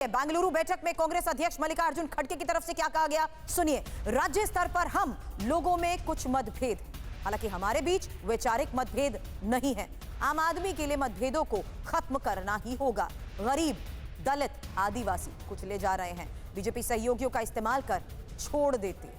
बेंगलुरु बैठक में कांग्रेस अध्यक्ष मल्लिकार्जुन खड़गे की तरफ से क्या कहा गया, सुनिए। राज्य स्तर पर हम लोगों में कुछ मतभेद, हालांकि हमारे बीच वैचारिक मतभेद नहीं है। आम आदमी के लिए मतभेदों को खत्म करना ही होगा। गरीब, दलित, आदिवासी कुचले जा रहे हैं, बीजेपी सहयोगियों का इस्तेमाल कर छोड़ देती है।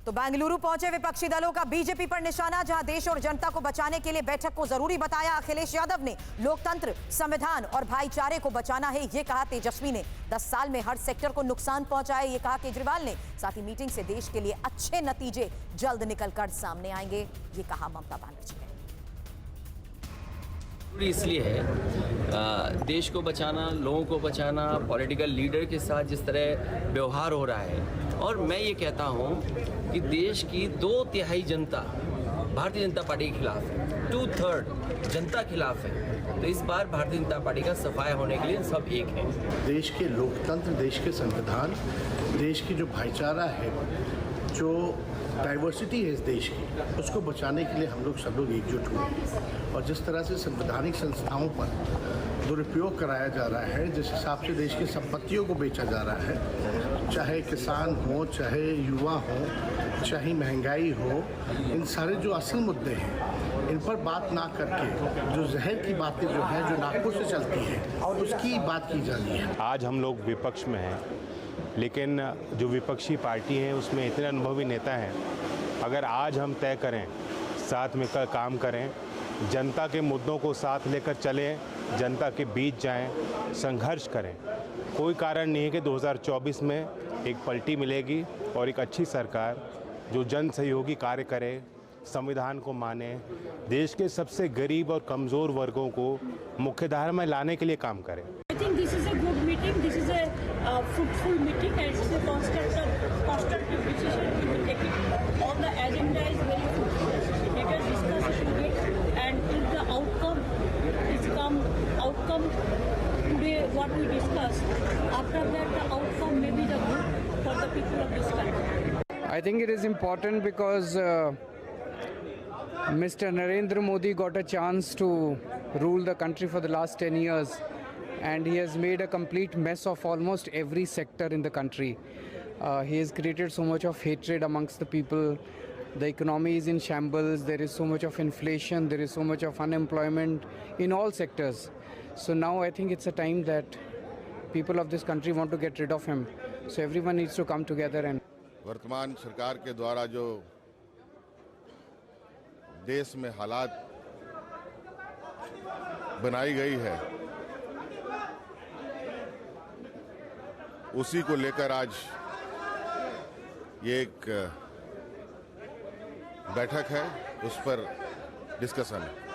तो बेंगलुरु पहुंचे विपक्षी दलों का बीजेपी पर निशाना, जहां देश और जनता को बचाने के लिए बैठक को जरूरी बताया। अखिलेश यादव ने लोकतंत्र, संविधान और भाईचारे को बचाना है, यह कहा तेजस्वी ने। 10 साल में हर सेक्टर को नुकसान पहुंचा है, यह कहा केजरीवाल ने। साथ ही मीटिंग से देश के लिए अच्छे नतीजे जल्द निकलकर सामने आएंगे, यह कहा ममता बनर्जी ने। इसलिए है देश को बचाना, लोगों को बचाना, पॉलिटिकल लीडर के साथ जिस तरह व्यवहार हो रहा है। और मैं ये कहता हूँ कि देश की 2/3 जनता भारतीय जनता पार्टी के खिलाफ है, 2/3 जनता खिलाफ है। तो इस बार भारतीय जनता पार्टी का सफाया होने के लिए सब एक है। देश के लोकतंत्र, देश के संविधान, देश की जो भाईचारा है, जो डाइवर्सिटी है इस देश की, उसको बचाने के लिए हम लोग सब लोग एकजुट हुए। और जिस तरह से संवैधानिक संस्थाओं पर दुरुपयोग कराया जा रहा है, जिस हिसाब से देश की संपत्तियों को बेचा जा रहा है, चाहे किसान हो, चाहे युवा हो, चाहे महंगाई हो, इन सारे जो असल मुद्दे हैं, इन पर बात ना करके जो जहर की बातें जो हैं, जो नाकों से चलती हैं, और उसकी बात की जा रही है। आज हम लोग विपक्ष में हैं, लेकिन जो विपक्षी पार्टी है उसमें इतने अनुभवी नेता हैं। अगर आज हम तय करें, साथ में काम करें, जनता के मुद्दों को साथ लेकर चलें, जनता के बीच जाएं, संघर्ष करें, कोई कारण नहीं है कि 2024 में एक पलटी मिलेगी और एक अच्छी सरकार जो जन सहयोगी कार्य करे, संविधान को माने, देश के सबसे गरीब और कमज़ोर वर्गों को मुख्यधारा में लाने के लिए काम करे। I think this is a good meeting. This is a fruitful meeting, and it's a constructive decision we will take it. All the agenda is very fruitful. Let us discuss it today, and if the outcome today what we discuss, after that the outcome may be the good for the people of this country. I think it is important because Mr. Narendra Modi got a chance to rule the country for the last 10 years. And he has made a complete mess of almost every sector in the country. He has created so much of hatred amongst the people. The economy is in shambles. There is so much of inflation. There is so much of unemployment in all sectors. So now I think it's a time that people of this country want to get rid of him. So everyone needs to come together and. वर्तमान सरकार के द्वारा जो देश में हालात बनाई गई है, उसी को लेकर आज ये एक बैठक है, उस पर डिस्कशन है।